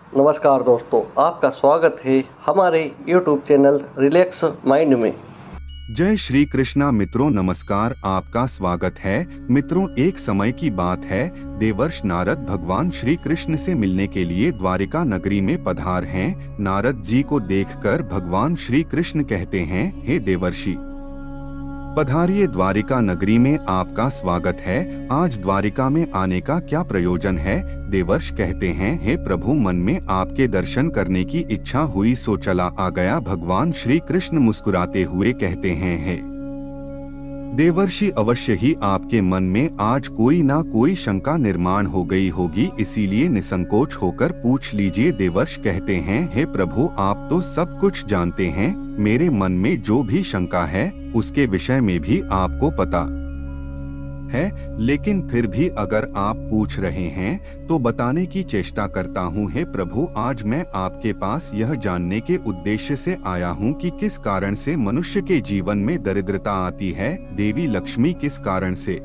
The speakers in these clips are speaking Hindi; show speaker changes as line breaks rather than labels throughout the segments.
नमस्कार दोस्तों, आपका स्वागत है हमारे YouTube चैनल रिलैक्स माइंड में।
जय श्री कृष्णा मित्रों, नमस्कार। आपका स्वागत है। मित्रों, एक समय की बात है, देवर्ष नारद भगवान श्री कृष्ण से मिलने के लिए द्वारिका नगरी में पधार हैं। नारद जी को देखकर भगवान श्री कृष्ण कहते हैं, हे देवर्षि, पधारिए, द्वारिका नगरी में आपका स्वागत है। आज द्वारिका में आने का क्या प्रयोजन है? देवर्ष कहते हैं, हे प्रभु, मन में आपके दर्शन करने की इच्छा हुई सो चला आ गया। भगवान श्री कृष्ण मुस्कुराते हुए कहते हैं, हे देवर्षि, अवश्य ही आपके मन में आज कोई ना कोई शंका निर्माण हो गई होगी, इसीलिए निसंकोच होकर पूछ लीजिए। देवर्ष कहते हैं, हे प्रभु, आप तो सब कुछ जानते हैं। मेरे मन में जो भी शंका है उसके विषय में भी आपको पता है, लेकिन फिर भी अगर आप पूछ रहे हैं तो बताने की चेष्टा करता हूँ। हे प्रभु, आज मैं आपके पास यह जानने के उद्देश्य से आया हूँ कि किस कारण से मनुष्य के जीवन में दरिद्रता आती है। देवी लक्ष्मी किस कारण से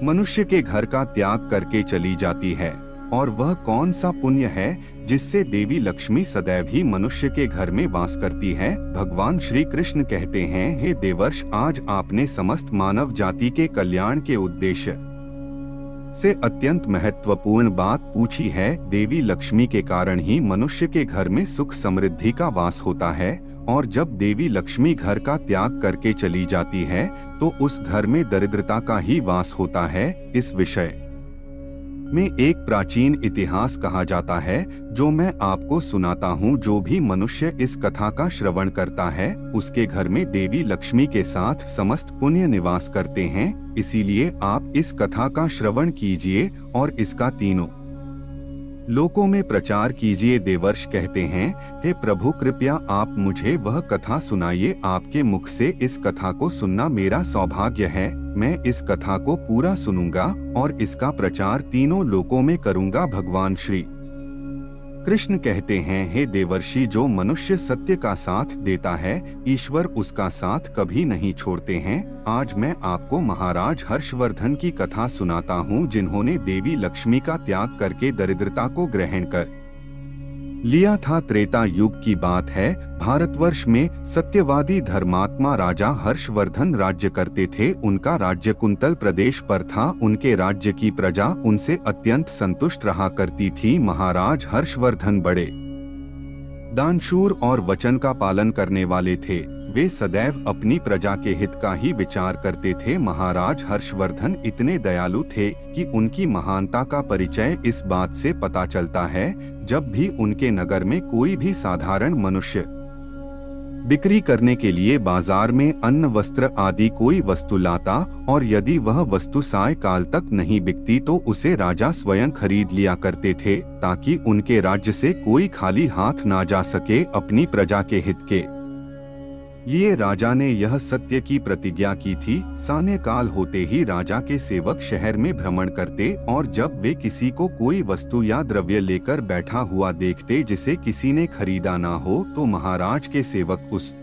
मनुष्य के घर का त्याग करके चली जाती है, और वह कौन सा पुण्य है जिससे देवी लक्ष्मी सदैव ही मनुष्य के घर में वास करती है। भगवान श्री कृष्ण कहते हैं, हे देवर्ष, आज आपने समस्त मानव जाति के कल्याण के उद्देश्य से अत्यंत महत्वपूर्ण बात पूछी है। देवी लक्ष्मी के कारण ही मनुष्य के घर में सुख समृद्धि का वास होता है, और जब देवी लक्ष्मी घर का त्याग करके चली जाती है तो उस घर में दरिद्रता का ही वास होता है। इस विषय में एक प्राचीन इतिहास कहा जाता है, जो मैं आपको सुनाता हूँ। जो भी मनुष्य इस कथा का श्रवण करता है उसके घर में देवी लक्ष्मी के साथ समस्त पुण्य निवास करते हैं। इसीलिए आप इस कथा का श्रवण कीजिए और इसका तीनों लोकों में प्रचार कीजिए। देवर्ष कहते हैं, हे प्रभु, कृपया आप मुझे वह कथा सुनाइए। आपके मुख से इस कथा को सुनना मेरा सौभाग्य है। मैं इस कथा को पूरा सुनूंगा और इसका प्रचार तीनों लोकों में करूंगा। भगवान श्री कृष्ण कहते हैं, हे देवर्षि, जो मनुष्य सत्य का साथ देता है ईश्वर उसका साथ कभी नहीं छोड़ते हैं। आज मैं आपको महाराज हर्षवर्धन की कथा सुनाता हूँ, जिन्होंने देवी लक्ष्मी का त्याग करके दरिद्रता को ग्रहण कर लिया था। त्रेता युग की बात है। भारतवर्ष में सत्यवादी धर्मात्मा राजा हर्षवर्धन राज्य करते थे। उनका राज्य कुंतल प्रदेश पर था। उनके राज्य की प्रजा उनसे अत्यंत संतुष्ट रहा करती थी। महाराज हर्षवर्धन बड़े दानशूर और वचन का पालन करने वाले थे। वे सदैव अपनी प्रजा के हित का ही विचार करते थे। महाराज हर्षवर्धन इतने दयालु थे कि उनकी महानता का परिचय इस बात से पता चलता है, जब भी उनके नगर में कोई भी साधारण मनुष्य बिक्री करने के लिए बाजार में अन्न वस्त्र आदि कोई वस्तु लाता, और यदि वह वस्तु साय काल तक नहीं बिकती तो उसे राजा स्वयं खरीद लिया करते थे, ताकि उनके राज्य से कोई खाली हाथ ना जा सके। अपनी प्रजा के हित के लिए राजा ने यह सत्य की प्रतिज्ञा की थी। सान्य काल होते ही राजा के सेवक शहर में भ्रमण करते, और जब वे किसी को कोई वस्तु या द्रव्य लेकर बैठा हुआ देखते जिसे किसी ने खरीदा ना हो, तो महाराज के सेवक उस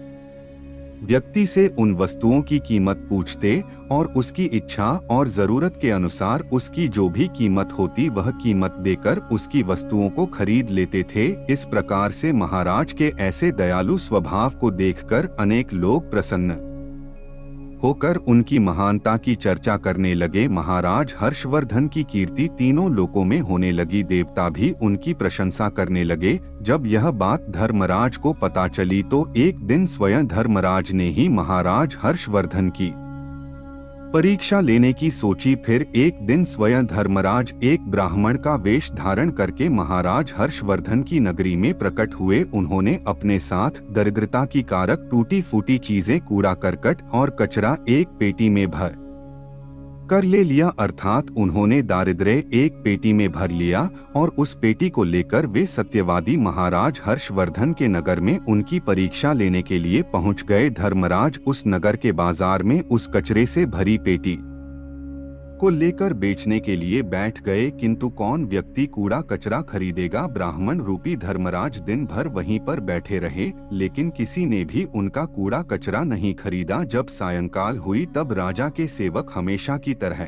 व्यक्ति से उन वस्तुओं की कीमत पूछते और उसकी इच्छा और जरूरत के अनुसार उसकी जो भी कीमत होती वह कीमत देकर उसकी वस्तुओं को खरीद लेते थे। इस प्रकार से महाराज के ऐसे दयालु स्वभाव को देखकर अनेक लोग प्रसन्न होकर उनकी महानता की चर्चा करने लगे। महाराज हर्षवर्धन की कीर्ति तीनों लोकों में होने लगी। देवता भी उनकी प्रशंसा करने लगे। जब यह बात धर्मराज को पता चली तो एक दिन स्वयं धर्मराज ने ही महाराज हर्षवर्धन की परीक्षा लेने की सोची। फिर एक दिन स्वयं धर्मराज एक ब्राह्मण का वेश धारण करके महाराज हर्षवर्धन की नगरी में प्रकट हुए। उन्होंने अपने साथ दरिद्रता की कारक टूटी फूटी चीजें, कूड़ा करकट और कचरा एक पेटी में भर कर ले लिया, अर्थात उन्होंने दारिद्र्य एक पेटी में भर लिया, और उस पेटी को लेकर वे सत्यवादी महाराज हर्षवर्धन के नगर में उनकी परीक्षा लेने के लिए पहुंच गए। धर्मराज उस नगर के बाजार में उस कचरे से भरी पेटी को लेकर बेचने के लिए बैठ गए, किंतु कौन व्यक्ति कूड़ा कचरा खरीदेगा। ब्राह्मण रूपी धर्मराज दिन भर वहीं पर बैठे रहे, लेकिन किसी ने भी उनका कूड़ा कचरा नहीं खरीदा। जब सायंकाल हुई तब राजा के सेवक हमेशा की तरह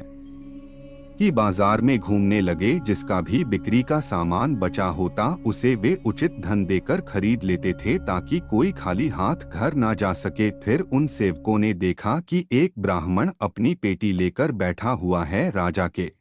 कि बाजार में घूमने लगे। जिसका भी बिक्री का सामान बचा होता उसे वे उचित धन देकर खरीद लेते थे ताकि कोई खाली हाथ घर ना जा सके। फिर उन सेवकों ने देखा कि एक ब्राह्मण अपनी पेटी लेकर बैठा हुआ है। राजा के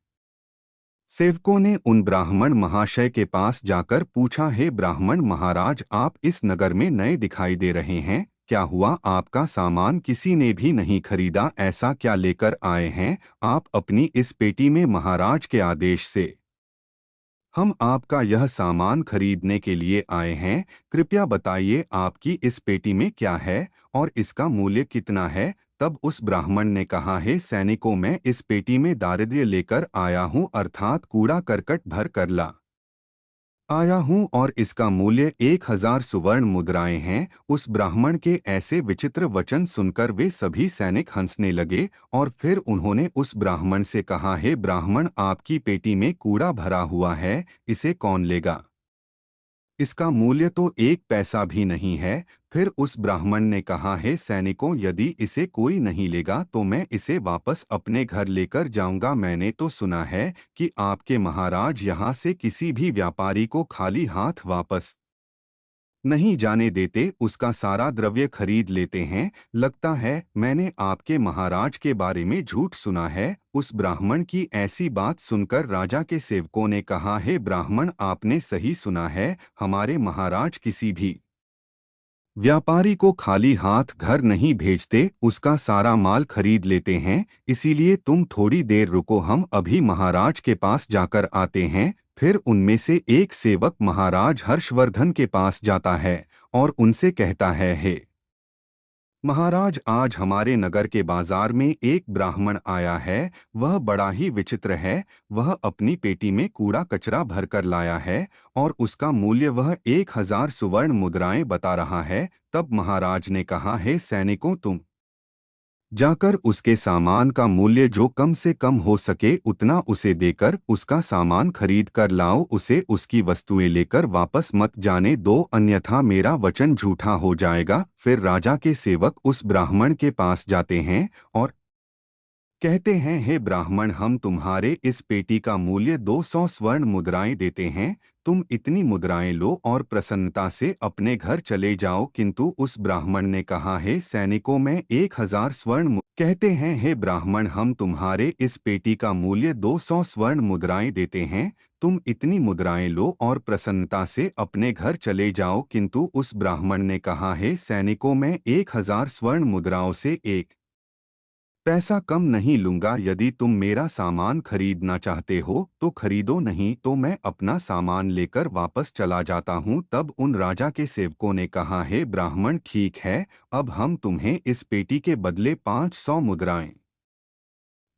सेवकों ने उन ब्राह्मण महाशय के पास जाकर पूछा, हे ब्राह्मण महाराज, आप इस नगर में नए दिखाई दे रहे हैं, क्या हुआ? आपका सामान किसी ने भी नहीं खरीदा, ऐसा क्या लेकर आए हैं आप अपनी इस पेटी में? महाराज के आदेश से हम आपका यह सामान खरीदने के लिए आए हैं। कृपया बताइए आपकी इस पेटी में क्या है और इसका मूल्य कितना है? तब उस ब्राह्मण ने कहा, हे सैनिकों, मैं इस पेटी में दारिद्र्य लेकर आया हूँ, अर्थात कूड़ा करकट भर कर ला आया हूँ और इसका मूल्य 1000 सुवर्ण मुद्राएं हैं। उस ब्राह्मण के ऐसे विचित्र वचन सुनकर वे सभी सैनिक हंसने लगे और फिर उन्होंने उस ब्राह्मण से कहा, हे ब्राह्मण, आपकी पेटी में कूड़ा भरा हुआ है, इसे कौन लेगा? इसका मूल्य तो 1 पैसा भी नहीं है। फिर उस ब्राह्मण ने कहा, हे सैनिकों, यदि इसे कोई नहीं लेगा तो मैं इसे वापस अपने घर लेकर जाऊंगा। मैंने तो सुना है कि आपके महाराज यहाँ से किसी भी व्यापारी को खाली हाथ वापस नहीं जाने देते, उसका सारा द्रव्य खरीद लेते हैं। लगता है मैंने आपके महाराज के बारे में झूठ सुना है। उस ब्राह्मण की ऐसी बात सुनकर राजा के सेवकों ने कहा, हे ब्राह्मण, आपने सही सुना है, हमारे महाराज किसी भी व्यापारी को खाली हाथ घर नहीं भेजते, उसका सारा माल खरीद लेते हैं। इसीलिए तुम थोड़ी देर रुको, हम अभी महाराज के पास जाकर आते हैं। फिर उनमें से एक सेवक महाराज हर्षवर्धन के पास जाता है और उनसे कहता है, हे महाराज, आज हमारे नगर के बाजार में एक ब्राह्मण आया है। वह बड़ा ही विचित्र है। वह अपनी पेटी में कूड़ा कचरा भरकर लाया है और उसका मूल्य वह 1000 सुवर्ण मुद्राएं बता रहा है। तब महाराज ने कहा, हे सैनिकों, तुम जाकर उसके सामान का मूल्य जो कम से कम हो सके उतना उसे देकर उसका सामान खरीद कर लाओ। उसे उसकी वस्तुएं लेकर वापस मत जाने दो, अन्यथा मेरा वचन झूठा हो जाएगा। फिर राजा के सेवक उस ब्राह्मण के पास जाते हैं और कहते हैं, हे ब्राह्मण, हम तुम्हारे इस पेटी का मूल्य 200 स्वर्ण मुद्राएं देते हैं। तुम इतनी मुद्राएं लो और प्रसन्नता से अपने घर चले जाओ। किंतु उस ब्राह्मण ने कहा, हे सैनिकों, मैं 1000 स्वर्ण कहते हैं, हे ब्राह्मण, हम तुम्हारे इस पेटी का मूल्य 200 स्वर्ण मुद्राएं देते हैं। तुम इतनी मुद्राएं लो और प्रसन्नता से अपने घर चले जाओ। किंतु उस ब्राह्मण ने कहा, हे सैनिकों, मैं 1000 स्वर्ण मुद्राओं से 1 पैसा कम नहीं लूंगा। यदि तुम मेरा सामान खरीदना चाहते हो तो खरीदो, नहीं तो मैं अपना सामान लेकर वापस चला जाता हूँ। तब उन राजा के सेवकों ने कहा, हे ब्राह्मण, ठीक है, अब हम तुम्हें इस पेटी के बदले 500 मुद्राएं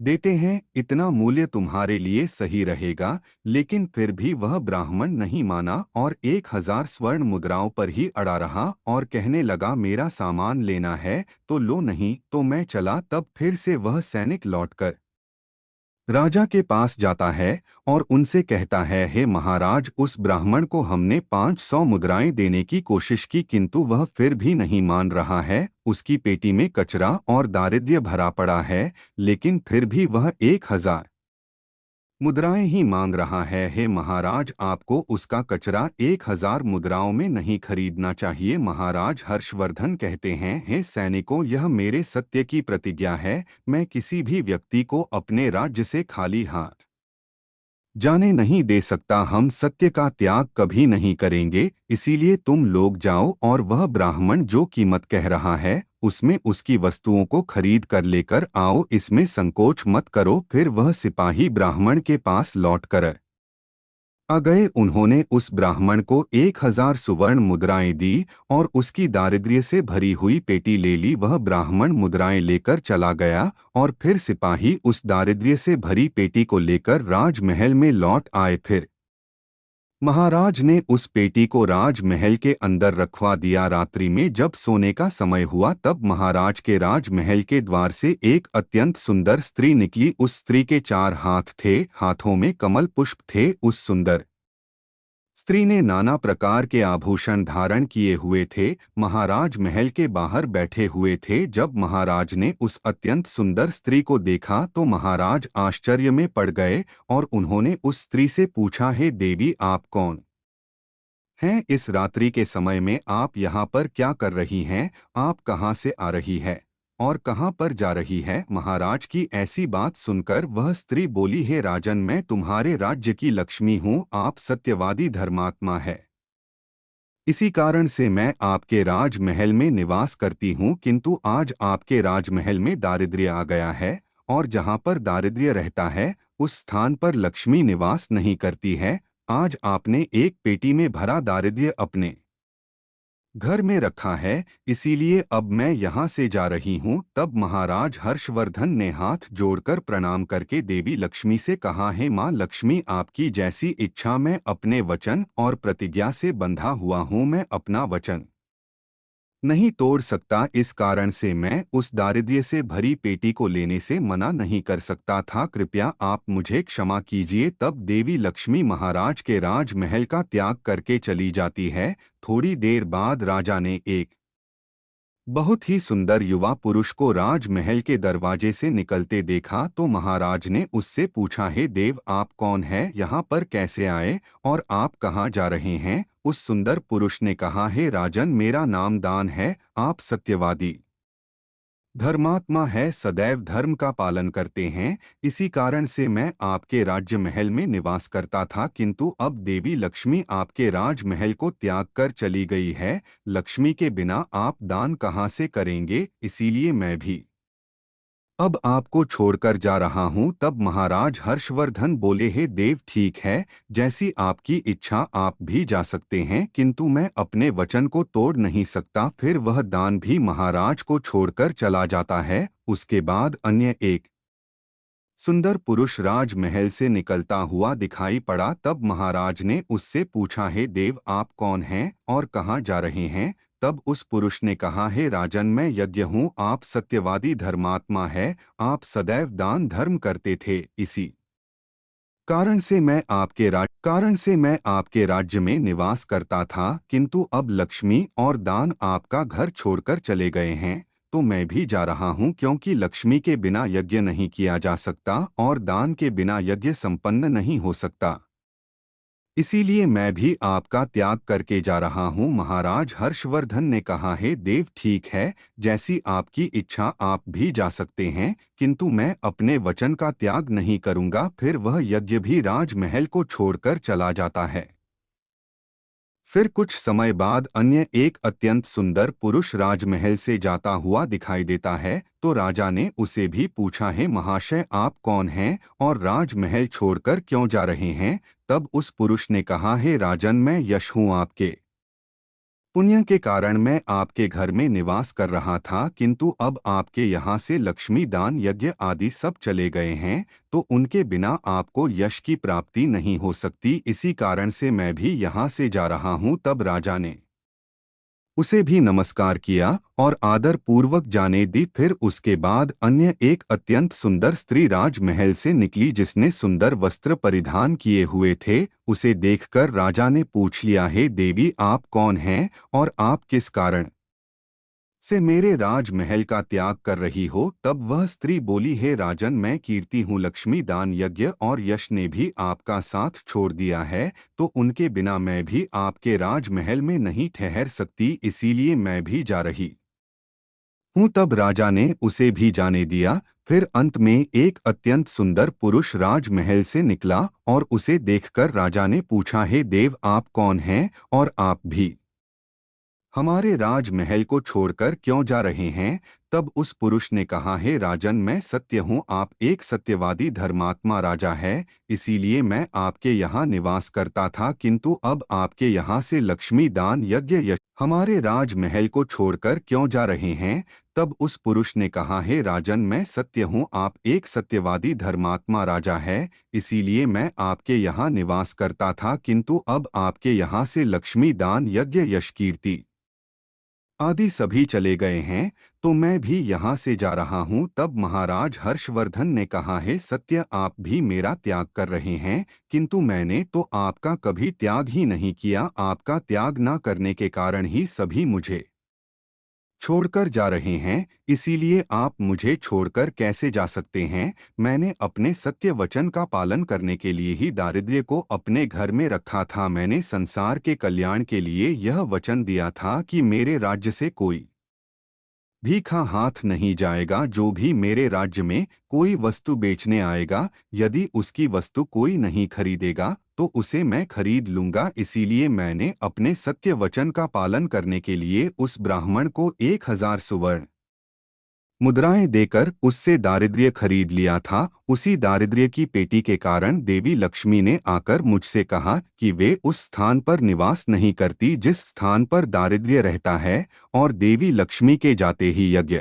देते हैं। इतना मूल्य तुम्हारे लिए सही रहेगा। लेकिन फिर भी वह ब्राह्मण नहीं माना और 1000 स्वर्ण मुद्राओं पर ही अड़ा रहा और कहने लगा, मेरा सामान लेना है तो लो, नहीं तो मैं चला। तब फिर से वह सैनिक लौटकर राजा के पास जाता है और उनसे कहता है, हे महाराज, उस ब्राह्मण को हमने 500 मुद्राएं देने की कोशिश की, किंतु वह फिर भी नहीं मान रहा है। उसकी पेटी में कचरा और दारिद्र्य भरा पड़ा है, लेकिन फिर भी वह 1000 मुद्राएं ही मांग रहा है। हे महाराज, आपको उसका कचरा 1000 मुद्राओं में नहीं खरीदना चाहिए। महाराज हर्षवर्धन कहते हैं, हे सैनिकों, यह मेरे सत्य की प्रतिज्ञा है, मैं किसी भी व्यक्ति को अपने राज्य से खाली हाथ जाने नहीं दे सकता। हम सत्य का त्याग कभी नहीं करेंगे। इसीलिए तुम लोग जाओ और वह ब्राह्मण जो कीमत कह रहा है उसमें उसकी वस्तुओं को खरीद कर लेकर आओ, इसमें संकोच मत करो। फिर वह सिपाही ब्राह्मण के पास लौटकर आ गए। उन्होंने उस ब्राह्मण को 1000 सुवर्ण मुद्राएं दी और उसकी दारिद्र्य से भरी हुई पेटी ले ली। वह ब्राह्मण मुद्राएं लेकर चला गया और फिर सिपाही उस दारिद्र्य से भरी पेटी को लेकर राजमहल में लौट आए। फिर महाराज ने उस पेटी को राजमहल के अंदर रखवा दिया। रात्रि में जब सोने का समय हुआ तब महाराज के राजमहल के द्वार से एक अत्यंत सुंदर स्त्री निकली। उस स्त्री के 4 हाथ थे, हाथों में कमल पुष्प थे। उस सुंदर स्त्री ने नाना प्रकार के आभूषण धारण किए हुए थे। महाराज महल के बाहर बैठे हुए थे। जब महाराज ने उस अत्यंत सुंदर स्त्री को देखा तो महाराज आश्चर्य में पड़ गए और उन्होंने उस स्त्री से पूछा, हे देवी, आप कौन हैं? इस रात्रि के समय में आप यहाँ पर क्या कर रही हैं? आप कहाँ से आ रही है और कहाँ पर जा रही है? महाराज की ऐसी बात सुनकर वह स्त्री बोली, हे राजन, मैं तुम्हारे राज्य की लक्ष्मी हूँ। आप सत्यवादी धर्मात्मा है, इसी कारण से मैं आपके राजमहल में निवास करती हूँ। किंतु आज आपके राजमहल में दारिद्र्य आ गया है और जहाँ पर दारिद्र्य रहता है उस स्थान पर लक्ष्मी निवास नहीं करती है। आज आपने एक पेटी में भरा दारिद्र्य अपने घर में रखा है, इसीलिए अब मैं यहाँ से जा रही हूँ। तब महाराज हर्षवर्धन ने हाथ जोड़कर प्रणाम करके देवी लक्ष्मी से कहा, है माँ लक्ष्मी, आपकी जैसी इच्छा, मैं अपने वचन और प्रतिज्ञा से बंधा हुआ हूँ। मैं अपना वचन नहीं तोड़ सकता, इस कारण से मैं उस दारिद्र्य से भरी पेटी को लेने से मना नहीं कर सकता था। कृपया आप मुझे क्षमा कीजिए। तब देवी लक्ष्मी महाराज के राजमहल का त्याग करके चली जाती है। थोड़ी देर बाद राजा ने एक बहुत ही सुंदर युवा पुरुष को राजमहल के दरवाजे से निकलते देखा तो महाराज ने उससे पूछा, हे देव, आप कौन हैं? यहाँ पर कैसे आए और आप कहाँ जा रहे हैं? उस सुंदर पुरुष ने कहा, हे राजन, मेरा नाम दान है। आप सत्यवादी धर्मात्मा है, सदैव धर्म का पालन करते हैं, इसी कारण से मैं आपके राज्य महल में निवास करता था। किंतु अब देवी लक्ष्मी आपके राजमहल को त्याग कर चली गई है। लक्ष्मी के बिना आप दान कहाँ से करेंगे? इसीलिए मैं भी अब आपको छोड़कर जा रहा हूँ। तब महाराज हर्षवर्धन बोले, हे देव, ठीक है, जैसी आपकी इच्छा, आप भी जा सकते हैं, किंतु मैं अपने वचन को तोड़ नहीं सकता। फिर वह दान भी महाराज को छोड़कर चला जाता है। उसके बाद अन्य एक सुंदर पुरुष राजमहल से निकलता हुआ दिखाई पड़ा। तब महाराज ने उससे पूछा, हे देव, आप कौन हैं और कहाँ जा रहे हैं? तब उस पुरुष ने कहा, हे राजन, मैं यज्ञ हूँ। आप सत्यवादी धर्मात्मा है, आप सदैव दान धर्म करते थे, इसी कारण से मैं आपके राज्य में निवास करता था। किंतु अब लक्ष्मी और दान आपका घर छोड़कर चले गए हैं तो मैं भी जा रहा हूँ, क्योंकि लक्ष्मी के बिना यज्ञ नहीं किया जा सकता और दान के बिना यज्ञ संपन्न नहीं हो सकता। इसीलिए मैं भी आपका त्याग करके जा रहा हूँ। महाराज हर्षवर्धन ने कहा, हे देव, ठीक है, जैसी आपकी इच्छा, आप भी जा सकते हैं, किंतु मैं अपने वचन का त्याग नहीं करूँगा। फिर वह यज्ञ भी राजमहल को छोड़कर चला जाता है। फिर कुछ समय बाद अन्य एक अत्यंत सुंदर पुरुष राजमहल से जाता हुआ दिखाई देता है तो राजा ने उसे भी पूछा, है महाशय, आप कौन हैं और राजमहल छोड़कर क्यों जा रहे हैं? तब उस पुरुष ने कहा, हे राजन, मैं यश हूँ। आपके पुण्य के कारण मैं आपके घर में निवास कर रहा था, किंतु अब आपके यहाँ से लक्ष्मी, दान, यज्ञ आदि सब चले गए हैं तो उनके बिना आपको यश की प्राप्ति नहीं हो सकती। इसी कारण से मैं भी यहाँ से जा रहा हूँ। तब राजा ने उसे भी नमस्कार किया और आदर पूर्वक जाने दी। फिर उसके बाद अन्य एक अत्यंत सुंदर स्त्री राजमहल से निकली जिसने सुंदर वस्त्र परिधान किए हुए थे। उसे देखकर राजा ने पूछ लिया, हे देवी, आप कौन हैं और आप किस कारण से मेरे राजमहल का त्याग कर रही हो? तब वह स्त्री बोली, हे राजन, मैं कीर्ति हूँ। लक्ष्मी, दान, यज्ञ और यश ने भी आपका साथ छोड़ दिया है तो उनके बिना मैं भी आपके राजमहल में नहीं ठहर सकती, इसीलिए मैं भी जा रही हूँ। तब राजा ने उसे भी जाने दिया। फिर अंत में एक अत्यंत सुंदर पुरुष राजमहल से निकला और उसे देखकर राजा ने पूछा, हे देव, आप कौन हैं और आप भी हमारे राजमहल को छोड़कर क्यों जा रहे हैं? तब उस पुरुष ने कहा, हे राजन, मैं सत्य हूँ। आप एक सत्यवादी धर्मात्मा राजा है, इसीलिए मैं आपके यहाँ निवास करता था, किंतु अब आपके यहाँ से लक्ष्मी, दान, यज्ञ यश हमारे राजमहल को छोड़कर क्यों जा रहे हैं? तब उस पुरुष ने कहा, हे राजन, मैं सत्य हूँ। आप एक सत्यवादी धर्मात्मा राजा है, इसीलिए मैं आपके यहाँ निवास करता था, किंतु अब आपके यहाँ से लक्ष्मी, दान, यज्ञ, यश, कीर्ति आदि सभी चले गए हैं, तो मैं भी यहाँ से जा रहा हूँ। तब महाराज हर्षवर्धन ने कहा, है सत्य, आप भी मेरा त्याग कर रहे हैं, किंतु मैंने तो आपका कभी त्याग ही नहीं किया। आपका त्याग न करने के कारण ही सभी मुझे छोड़कर जा रहे हैं, इसीलिए आप मुझे छोड़कर कैसे जा सकते हैं। मैंने अपने सत्य वचन का पालन करने के लिए ही दारिद्र्य को अपने घर में रखा था। मैंने संसार के कल्याण के लिए यह वचन दिया था कि मेरे राज्य से कोई भीखा हाथ नहीं जाएगा। जो भी मेरे राज्य में कोई वस्तु बेचने आएगा, यदि उसकी वस्तु कोई नहीं खरीदेगा तो उसे मैं खरीद लूंगा। इसीलिए मैंने अपने सत्य वचन का पालन करने के लिए उस ब्राह्मण को 1000 सुवर्ण मुद्राएं देकर उससे दारिद्र्य खरीद लिया था। उसी दारिद्र्य की पेटी के कारण देवी लक्ष्मी ने आकर मुझसे कहा कि वे उस स्थान पर निवास नहीं करती जिस स्थान पर दारिद्र्य रहता है, और देवी लक्ष्मी के जाते ही यज्ञ,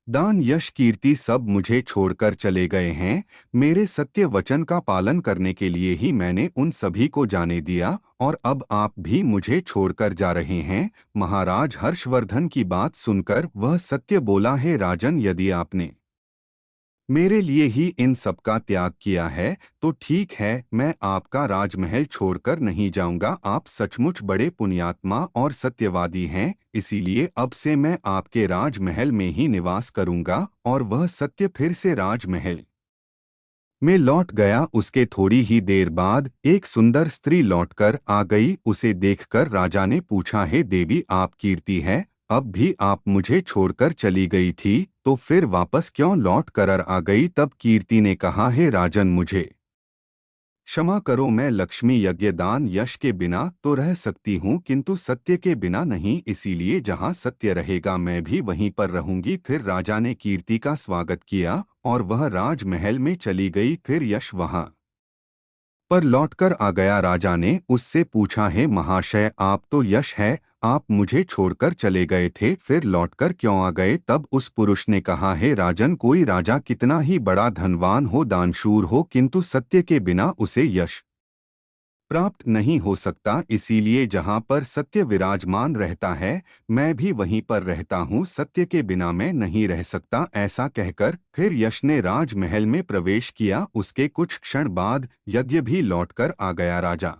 दान, यश, कीर्ति सब मुझे छोड़कर चले गए हैं। मेरे सत्य वचन का पालन करने के लिए ही मैंने उन सभी को जाने दिया, और अब आप भी मुझे छोड़कर जा रहे हैं। महाराज हर्षवर्धन की बात सुनकर वह सत्य बोला, है राजन, यदि आपने मेरे लिए ही इन सब का त्याग किया है तो ठीक है, मैं आपका राजमहल छोड़कर नहीं जाऊंगा। आप सचमुच बड़े पुण्यात्मा और सत्यवादी हैं, इसीलिए अब से मैं आपके राजमहल में ही निवास करूंगा। और वह सत्य फिर से राजमहल में लौट गया। उसके थोड़ी ही देर बाद एक सुंदर स्त्री लौटकर आ गई। उसे देखकर राजा ने पूछा, है देवी, आप कीर्ति है, अब भी आप मुझे छोड़कर चली गई थी, तो फिर वापस क्यों लौट कर आ गई। तब कीर्ति ने कहा, है राजन, मुझे क्षमा करो, मैं लक्ष्मी, यज्ञ, दान, यश के बिना तो रह सकती हूँ, किंतु सत्य के बिना नहीं। इसीलिए जहाँ सत्य रहेगा मैं भी वहीं पर रहूंगी। फिर राजा ने कीर्ति का स्वागत किया और वह राजमहल में चली गई। फिर यश वहां पर लौटकर आ गया। राजा ने उससे पूछा, है महाशय, आप तो यश है, आप मुझे छोड़कर चले गए थे, फिर लौटकर क्यों आ गए। तब उस पुरुष ने कहा, है राजन, कोई राजा कितना ही बड़ा धनवान हो, दानशूर हो, किंतु सत्य के बिना उसे यश प्राप्त नहीं हो सकता। इसीलिए जहाँ पर सत्य विराजमान रहता है मैं भी वहीं पर रहता हूँ, सत्य के बिना मैं नहीं रह सकता। ऐसा कहकर फिर यश ने राजमहल में प्रवेश किया। उसके कुछ क्षण बाद यज्ञ भी लौटकर आ गया। राजा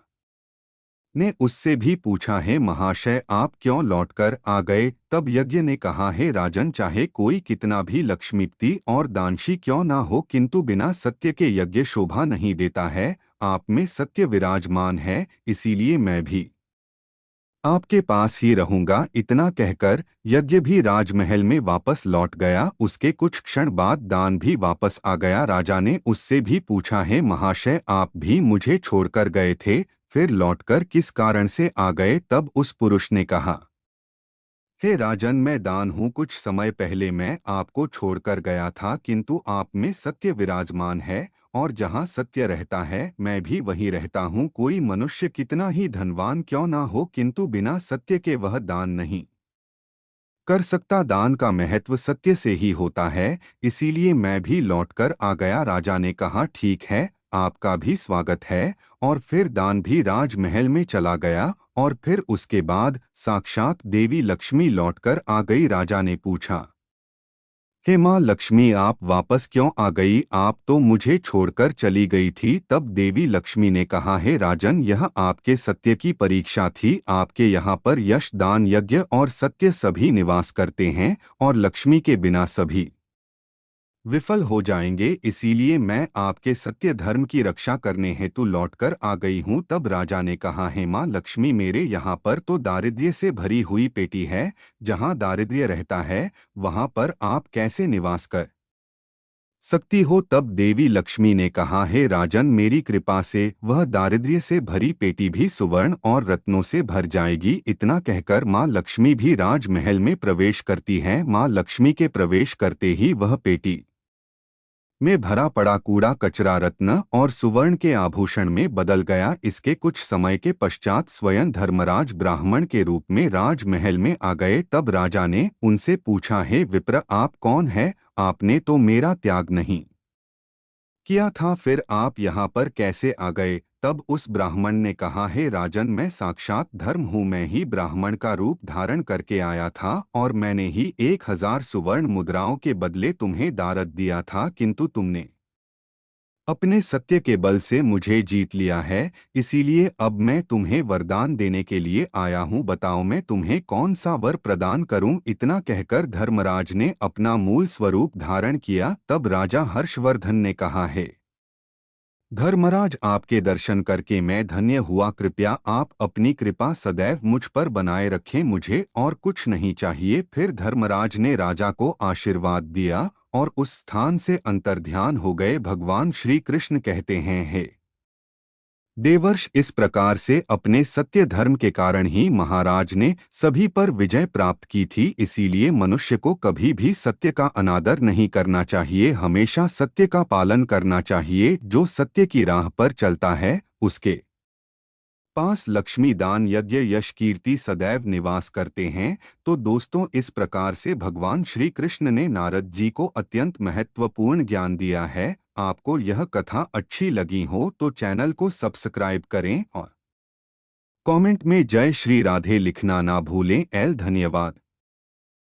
ने उससे भी पूछा, है महाशय, आप क्यों लौटकर आ गए। तब यज्ञ ने कहा, है राजन, चाहे कोई कितना भी लक्ष्मीपति और दानशी क्यों ना हो, किंतु बिना सत्य के यज्ञ शोभा नहीं देता है। आप में सत्य विराजमान है, इसीलिए मैं भी आपके पास ही रहूंगा। इतना कहकर यज्ञ भी राजमहल में वापस लौट गया। उसके कुछ क्षण बाद दान भी वापस आ गया। राजा ने उससे भी पूछा, है महाशय, आप भी मुझे छोड़कर गए थे, फिर लौटकर किस कारण से आ गए। तब उस पुरुष ने कहा, हे राजन, मैं दान हूँ। कुछ समय पहले मैं आपको छोड़कर गया था, किंतु आप में सत्य विराजमान है, और जहाँ सत्य रहता है मैं भी वहीं रहता हूँ। कोई मनुष्य कितना ही धनवान क्यों ना हो, किंतु बिना सत्य के वह दान नहीं कर सकता। दान का महत्व सत्य से ही होता है, इसीलिए मैं भी लौटकर आ गया। राजा ने कहा, ठीक है, आपका भी स्वागत है। और फिर दान भी राजमहल में चला गया। और फिर उसके बाद साक्षात देवी लक्ष्मी लौटकर आ गई। राजा ने पूछा, हे माँ लक्ष्मी, आप वापस क्यों आ गई, आप तो मुझे छोड़कर चली गई थी। तब देवी लक्ष्मी ने कहा, हे राजन, यह आपके सत्य की परीक्षा थी। आपके यहाँ पर यश, दान, यज्ञ और सत्य सभी निवास करते हैं, और लक्ष्मी के बिना सभी विफल हो जाएंगे। इसीलिए मैं आपके सत्य धर्म की रक्षा करने हेतु लौटकर आ गई हूँ। तब राजा ने कहा, हे माँ लक्ष्मी, मेरे यहाँ पर तो दारिद्र्य से भरी हुई पेटी है। जहाँ दारिद्र्य रहता है वहाँ पर आप कैसे निवास कर सकती हो। तब देवी लक्ष्मी ने कहा, हे राजन, मेरी कृपा से वह दारिद्र्य से भरी पेटी भी सुवर्ण और रत्नों से भर जाएगी। इतना कहकर माँ लक्ष्मी भी राजमहल में प्रवेश करती हैं। माँ लक्ष्मी के प्रवेश करते ही वह पेटी में भरा पड़ा कूड़ा कचरा रत्न और सुवर्ण के आभूषण में बदल गया। इसके कुछ समय के पश्चात स्वयं धर्मराज ब्राह्मण के रूप में राजमहल में आ गए। तब राजा ने उनसे पूछा, हे विप्र, आप कौन है, आपने तो मेरा त्याग नहीं किया था, फिर आप यहाँ पर कैसे आ गए। तब उस ब्राह्मण ने कहा, हे राजन, मैं साक्षात धर्म हूँ, मैं ही ब्राह्मण का रूप धारण करके आया था और मैंने ही 1000 सुवर्ण मुद्राओं के बदले तुम्हें दारद दिया था, किंतु तुमने अपने सत्य के बल से मुझे जीत लिया है, इसीलिए अब मैं तुम्हें वरदान देने के लिए आया हूँ, बताओ मैं तुम्हें कौन सा वर प्रदान करूँ। इतना कहकर धर्मराज ने अपना मूल स्वरूप धारण किया। तब राजा हर्षवर्धन ने कहा, है धर्मराज, आपके दर्शन करके मैं धन्य हुआ, कृपया आप अपनी कृपा सदैव मुझ पर बनाए रखें, मुझे और कुछ नहीं चाहिए। फिर धर्मराज ने राजा को आशीर्वाद दिया और उस स्थान से अंतर्ध्यान हो गए। भगवान श्री कृष्ण कहते हैं, हे देवर्ष, इस प्रकार से अपने सत्य धर्म के कारण ही महाराज ने सभी पर विजय प्राप्त की थी। इसीलिए मनुष्य को कभी भी सत्य का अनादर नहीं करना चाहिए, हमेशा सत्य का पालन करना चाहिए। जो सत्य की राह पर चलता है उसके पास लक्ष्मी, दान, यज्ञ, यश, कीर्ति सदैव निवास करते हैं। तो दोस्तों, इस प्रकार से भगवान श्री कृष्ण ने नारद जी को अत्यंत महत्वपूर्ण ज्ञान दिया है। आपको यह कथा अच्छी लगी हो तो चैनल को सब्सक्राइब करें और कमेंट में जय श्री राधे लिखना ना भूलें। धन्यवाद।